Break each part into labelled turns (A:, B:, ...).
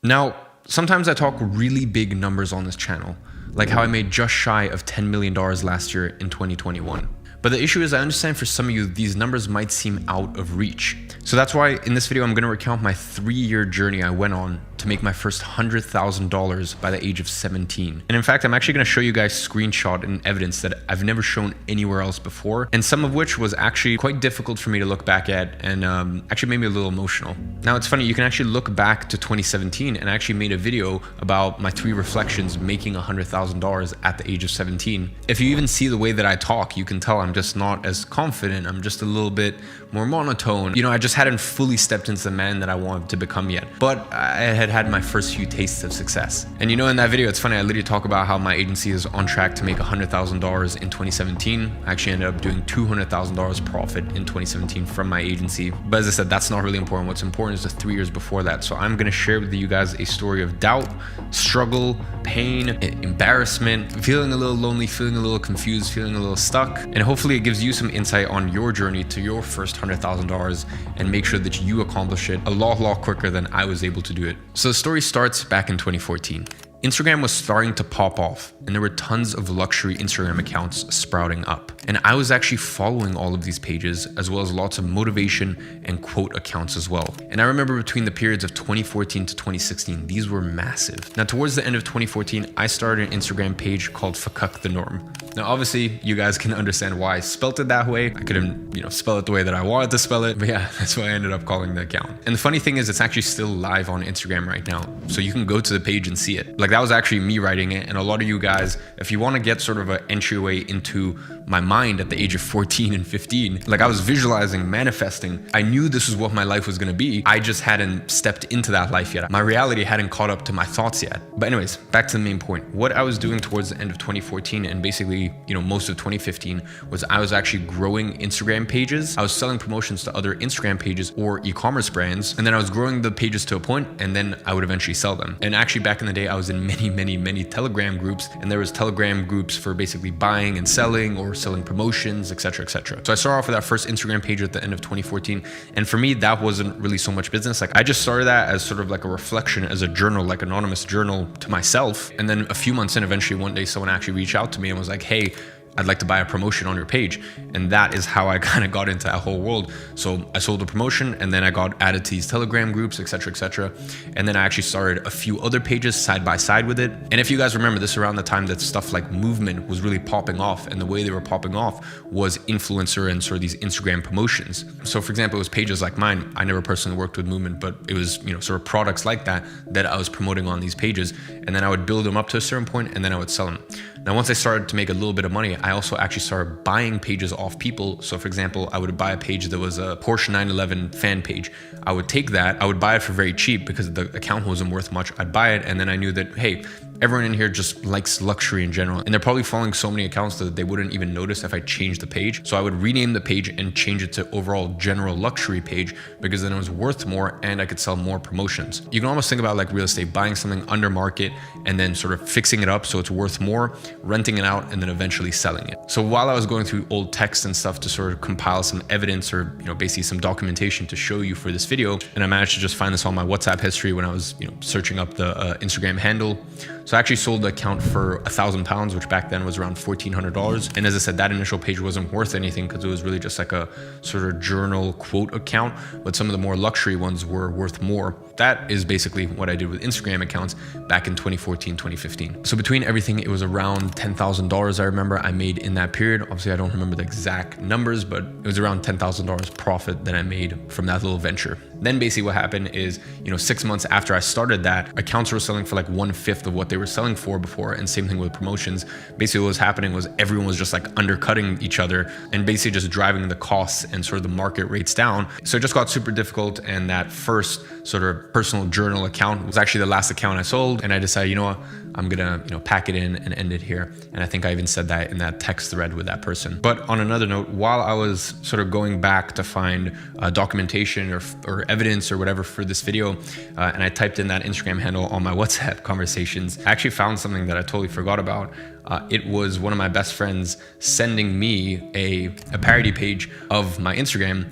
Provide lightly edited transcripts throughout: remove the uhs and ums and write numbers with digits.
A: Now, sometimes I talk really big numbers on this channel, like how I made just shy of $10 million last year in 2021. But the issue is, I understand for some of you, these numbers might seem out of reach. So that's why in this video, I'm going to recount my 3-year journey I went on to make my first $100,000 by the age of 17. And in fact, I'm actually going to show you guys screenshot and evidence that I've never shown anywhere else before, and some of which was actually quite difficult for me to look back at and actually made me a little emotional. Now, it's funny, you can actually look back to 2017 and I actually made a video about my 3 reflections making $100,000 at the age of 17. If you even see the way that I talk, you can tell I'm just not as confident. I'm just a little bit more monotone. You know, I just hadn't fully stepped into the man that I wanted to become yet, but I had my first few tastes of success. And you know, in that video, it's funny, I literally talk about how my agency is on track to make $100,000 in 2017. I actually ended up doing $200,000 profit in 2017 from my agency. But as I said, that's not really important. What's important is the 3 years before that. So I'm gonna share with you guys a story of doubt, struggle, pain, embarrassment, feeling a little lonely, feeling a little confused, feeling a little stuck. And hopefully it gives you some insight on your journey to your first $100,000 and make sure that you accomplish it a lot quicker than I was able to do it. So the story starts back in 2014. Instagram was starting to pop off and there were tons of luxury Instagram accounts sprouting up. And I was actually following all of these pages, as well as lots of motivation and quote accounts as well. And I remember between the periods of 2014 to 2016, these were massive. Now, towards the end of 2014, I started an Instagram page called Fuck the Norm. Now, obviously, you guys can understand why I spelt it that way. I couldn't, spell it the way that I wanted to spell it, but yeah, that's why I ended up calling the account. And the funny thing is, it's actually still live on Instagram right now. So you can go to the page and see it. Like, that was actually me writing it. And a lot of you guys, if you want to get sort of an entryway into my mind at the age of 14 and 15, like I was visualizing, manifesting. I knew this was what my life was going to be. I just hadn't stepped into that life yet. My reality hadn't caught up to my thoughts yet. But anyways, back to the main point. What I was doing towards the end of 2014 and basically, most of 2015 was I was actually growing Instagram pages. I was selling promotions to other Instagram pages or e-commerce brands. And then I was growing the pages to a point and then I would eventually sell them. And actually back in the day, I was in many Telegram groups, and there was Telegram groups for basically buying and selling or selling promotions, etc. So I started off with that first Instagram page at the end of 2014. And for me, that wasn't really so much business. Like I just started that as sort of like a reflection, as a journal, like anonymous journal to myself. And then a few months in, eventually one day someone actually reached out to me and was like, hey, I'd like to buy a promotion on your page. And that is how I kind of got into that whole world. So I sold a promotion and then I got added to these Telegram groups, etc. And then I actually started a few other pages side by side with it. And if you guys remember, this around the time that stuff like Movement was really popping off, and the way they were popping off was influencer and sort of these Instagram promotions. So for example, it was pages like mine. I never personally worked with Movement, but it was, sort of products like that I was promoting on these pages. And then I would build them up to a certain point and then I would sell them. Now, once I started to make a little bit of money, I also actually started buying pages off people. So for example, I would buy a page that was a Porsche 911 fan page. I would take that, I would buy it for very cheap because the account wasn't worth much. I'd buy it and then I knew that, hey, everyone in here just likes luxury in general. And they're probably following so many accounts that they wouldn't even notice if I changed the page. So I would rename the page and change it to overall general luxury page, because then it was worth more and I could sell more promotions. You can almost think about like real estate, buying something under market and then sort of fixing it up so it's worth more, renting it out, and then eventually selling it. So while I was going through old text and stuff to sort of compile some evidence or, basically some documentation to show you for this video, and I managed to just find this on my WhatsApp history when I was, searching up the Instagram handle. So I actually sold the account for £1,000, which back then was around $1,400. And as I said, that initial page wasn't worth anything because it was really just like a sort of journal quote account, but some of the more luxury ones were worth more. That is basically what I did with Instagram accounts back in 2014, 2015. So between everything, it was around $10,000 I remember I made in that period. Obviously, I don't remember the exact numbers, but it was around $10,000 profit that I made from that little venture. Then basically what happened is, 6 months after I started that, accounts were selling for like 1/5 of what they were selling for before. And same thing with promotions. Basically what was happening was everyone was just like undercutting each other and basically just driving the costs and sort of the market rates down. So it just got super difficult. And that first sort of personal journal account was actually the last account I sold. And I decided, I'm gonna, pack it in and end it here. And I think I even said that in that text thread with that person. But on another note, while I was sort of going back to find documentation or evidence or whatever for this video, and I typed in that Instagram handle on my WhatsApp conversations, I actually found something that I totally forgot about. It was one of my best friends sending me a parody page of my Instagram.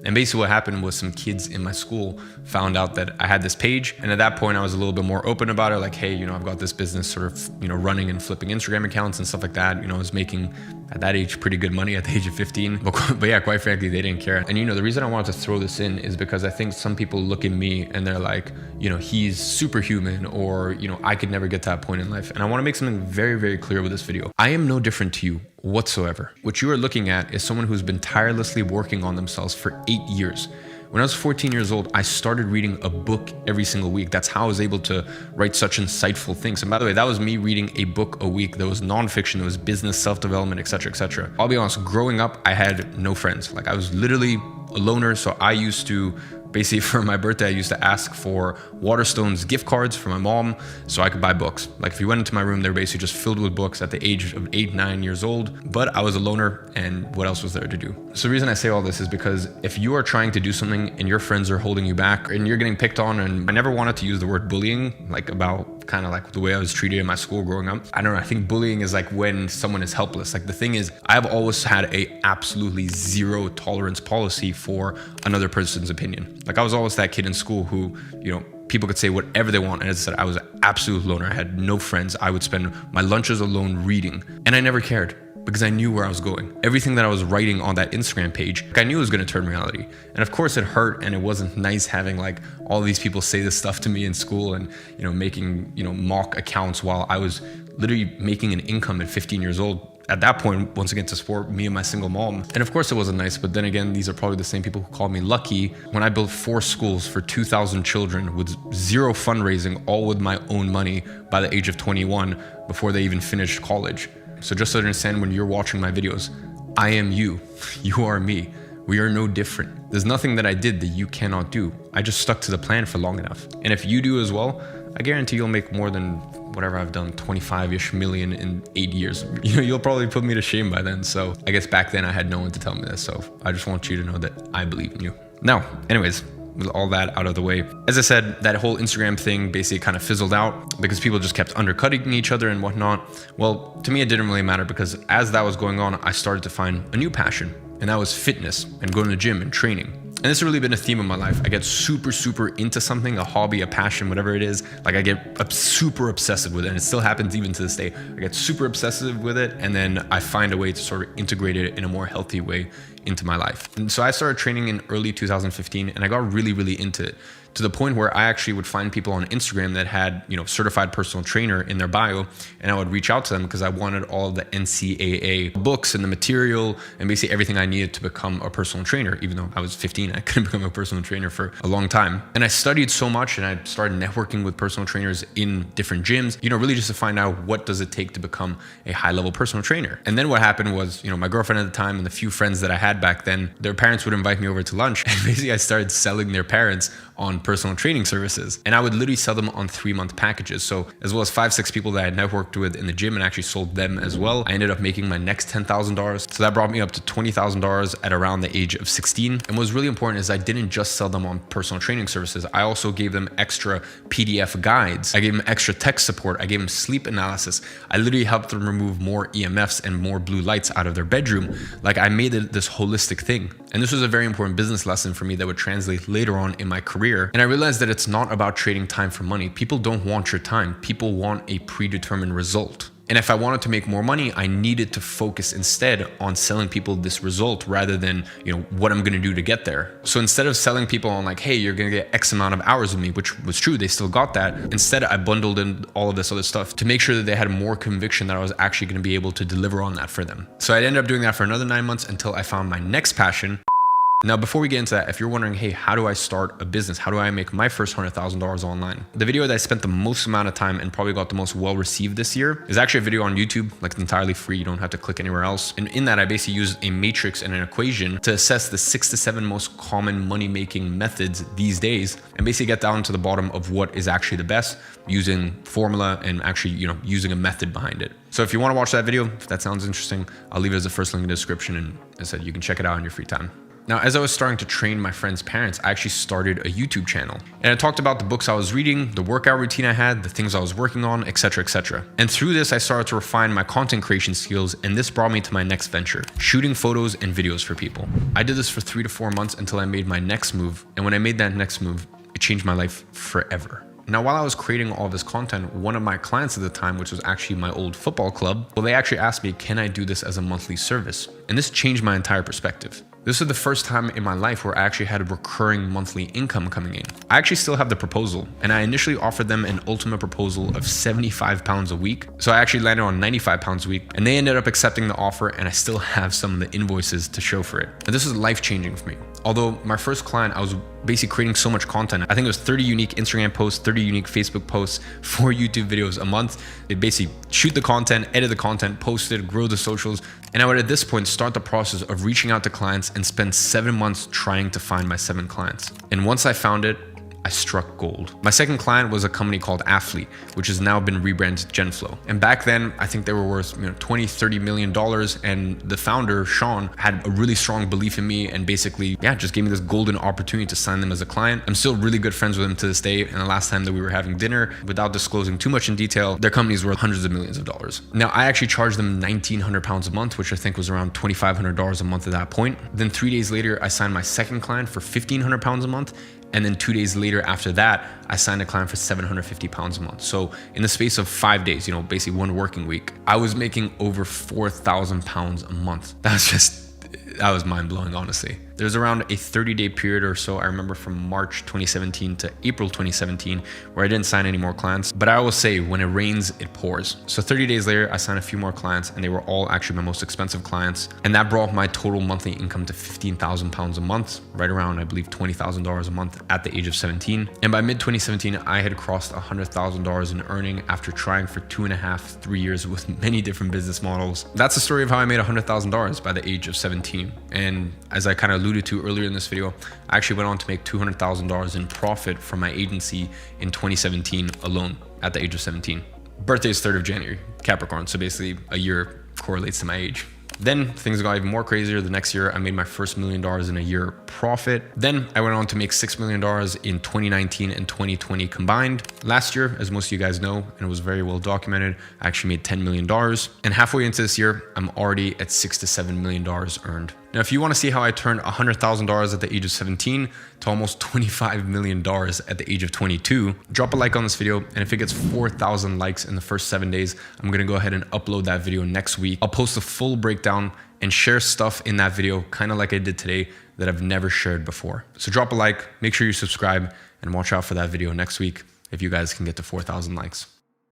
A: And basically what happened was some kids in my school found out that I had this page. And at that point I was a little bit more open about it. Like, hey, you know, I've got this business sort of, you know, running and flipping Instagram accounts and stuff like that. You know, I was making at that age pretty good money at the age of 15. But yeah, quite frankly, they didn't care. And you know, the reason I wanted to throw this in is because I think some people look at me and they're like, you know, he's superhuman, or, you know, I could never get to that point in life. And I want to make something very, very clear with this video. I am no different to you whatsoever. What you are looking at is someone who's been tirelessly working on themselves for 8 years. When I was 14 years old, I started reading a book every single week. That's how I was able to write such insightful things. And by the way, that was me reading a book a week. There was nonfiction, there was business, self-development, etc., etc. I'll be honest, growing up, I had no friends. Like, I was literally a loner. So I used to basically, for my birthday, I used to ask for Waterstones gift cards for my mom so I could buy books. Like, if you went into my room, they were basically just filled with books at the age of 8, 9 years old. But I was a loner, and what else was there to do? So the reason I say all this is because if you are trying to do something and your friends are holding you back and you're getting picked on, and I never wanted to use the word bullying, like about kind of like the way I was treated in my school growing up. I don't know, I think bullying is like when someone is helpless. Like, the thing is, I've always had a absolutely zero tolerance policy for another person's opinion. Like, I was always that kid in school who, you know, people could say whatever they want. And as I said, I was an absolute loner. I had no friends. I would spend my lunches alone reading, and I never cared because I knew where I was going. Everything that I was writing on that Instagram page, I knew it was going to turn reality. And of course it hurt, and it wasn't nice having like all these people say this stuff to me in school and, you know, making, you know, mock accounts while I was literally making an income at 15 years old. At that point, once again, to support me and my single mom. And of course it wasn't nice, but then again, these are probably the same people who called me lucky when I built 4 schools for 2,000 children with zero fundraising, all with my own money by the age of 21 before they even finished college. So just to understand, when you're watching my videos, I am you, you are me. We are no different. There's nothing that I did that you cannot do. I just stuck to the plan for long enough. And if you do as well, I guarantee you'll make more than whatever I've done, 25-ish million in 8 years. You know, you'll probably put me to shame by then. So I guess back then I had no one to tell me this. So I just want you to know that I believe in you. Now, anyways, with all that out of the way, as I said, that whole Instagram thing basically kind of fizzled out because people just kept undercutting each other and whatnot. Well, to me, it didn't really matter, because as that was going on, I started to find a new passion, and that was fitness and going to the gym and training. And this has really been a theme of my life. I get super, super into something, a hobby, a passion, whatever it is. Like, I get super obsessive with it, and it still happens even to this day. I get super obsessive with it, and then I find a way to sort of integrate it in a more healthy way into my life. And so I started training in early 2015, and I got really, really into it, to the point where I actually would find people on Instagram that had, you know, certified personal trainer in their bio, and I would reach out to them because I wanted all of the NCAA books and the material and basically everything I needed to become a personal trainer. Even though I was 15, I couldn't become a personal trainer for a long time. And I studied so much, and I started networking with personal trainers in different gyms, you know, really just to find out what does it take to become a high-level personal trainer. And then what happened was, you know, my girlfriend at the time and the few friends that I had back then, their parents would invite me over to lunch, and basically I started selling their parents on personal training services. And I would literally sell them on 3-month packages. So as well as 5-6 people that I had networked with in the gym and actually sold them as well, I ended up making my next $10,000. So that brought me up to $20,000 at around the age of 16. And what was really important is I didn't just sell them on personal training services. I also gave them extra PDF guides. I gave them extra tech support. I gave them sleep analysis. I literally helped them remove more EMFs and more blue lights out of their bedroom. Like, I made it this holistic thing. And this was a very important business lesson for me that would translate later on in my career. And I realized that it's not about trading time for money. People don't want your time. People want a predetermined result. And if I wanted to make more money, I needed to focus instead on selling people this result rather than, you know, what I'm going to do to get there. So instead of selling people on like, hey, you're going to get X amount of hours with me, which was true, they still got that. Instead, I bundled in all of this other stuff to make sure that they had more conviction that I was actually going to be able to deliver on that for them. So I ended up doing that for another 9 months until I found my next passion. Now, before we get into that, if you're wondering, hey, how do I start a business? How do I make my first $100,000 online? The video that I spent the most amount of time and probably got the most well received this year is actually a video on YouTube, like it's entirely free. You don't have to click anywhere else. And in that, I basically used a matrix and an equation to assess the 6 to 7 most common money-making methods these days and basically get down to the bottom of what is actually the best using formula and actually, you know, using a method behind it. So if you want to watch that video, if that sounds interesting, I'll leave it as the first link in the description. And as I said, you can check it out in your free time. Now, as I was starting to train my friends' parents, I actually started a YouTube channel. And I talked about the books I was reading, the workout routine I had, the things I was working on, etc., etc. And through this, I started to refine my content creation skills, and this brought me to my next venture, shooting photos and videos for people. I did this for 3 to 4 months until I made my next move. And when I made that next move, it changed my life forever. Now, while I was creating all this content, one of my clients at the time, which was actually my old football club, well, they actually asked me, can I do this as a monthly service? And this changed my entire perspective. This was the first time in my life where I actually had a recurring monthly income coming in. I actually still have the proposal, and I initially offered them an ultimate proposal of £75 a week. So I actually landed on £95 a week, and they ended up accepting the offer, and I still have some of the invoices to show for it. And this was life-changing for me. Although my first client, I was basically creating so much content. I think it was 30 unique Instagram posts, 30 unique Facebook posts, 4 YouTube videos a month. They basically shoot the content, edit the content, post it, grow the socials. And I would at this point start the process of reaching out to clients and spend 7 months trying to find my 7 clients. And once I found it, I struck gold. My second client was a company called Athlete, which has now been rebranded to Genflow. And back then, I think they were worth $20-30 million. And the founder, Sean, had a really strong belief in me and basically, just gave me this golden opportunity to sign them as a client. I'm still really good friends with them to this day. And the last time that we were having dinner, without disclosing too much in detail, their company's worth hundreds of millions of dollars. Now, I actually charged them £1,900 a month, which I think was around $2,500 a month at that point. Then 3 days later, I signed my second client for £1,500 a month. And then 2 days later after that, I signed a client for £750 a month. So in the space of 5 days, basically 1 working week, I was making over £4,000 a month. That was mind blowing, honestly. There's around a 30-day period or so, I remember, from March 2017 to April 2017, where I didn't sign any more clients. But I always say, when it rains, it pours. So 30 days later, I signed a few more clients, and they were all actually my most expensive clients. And that brought my total monthly income to £15,000 a month, right around, I believe, $20,000 a month at the age of 17. And by mid-2017, I had crossed $100,000 in earning after trying for 2.5-3 years with many different business models. That's the story of how I made $100,000 by the age of 17. And as I kind of alluded to earlier in this video, I actually went on to make $200,000 in profit from my agency in 2017 alone at the age of 17. Birthday is 3rd of January, Capricorn. So basically a year correlates to my age. Then things got even more crazier. The next year, I made my first $1 million in a year profit. Then I went on to make $6 million in 2019 and 2020 combined. Last year, as most of you guys know, and it was very well documented, I actually made $10 million. And halfway into this year, I'm already at $6 to $7 million earned. Now, if you want to see how I turned $100,000 at the age of 17 to almost $25 million at the age of 22, drop a like on this video. And if it gets 4,000 likes in the first 7 days, I'm going to go ahead and upload that video next week. I'll post a full breakdown and share stuff in that video, kind of like I did today, that I've never shared before. So drop a like, make sure you subscribe, and watch out for that video next week if you guys can get to 4,000 likes.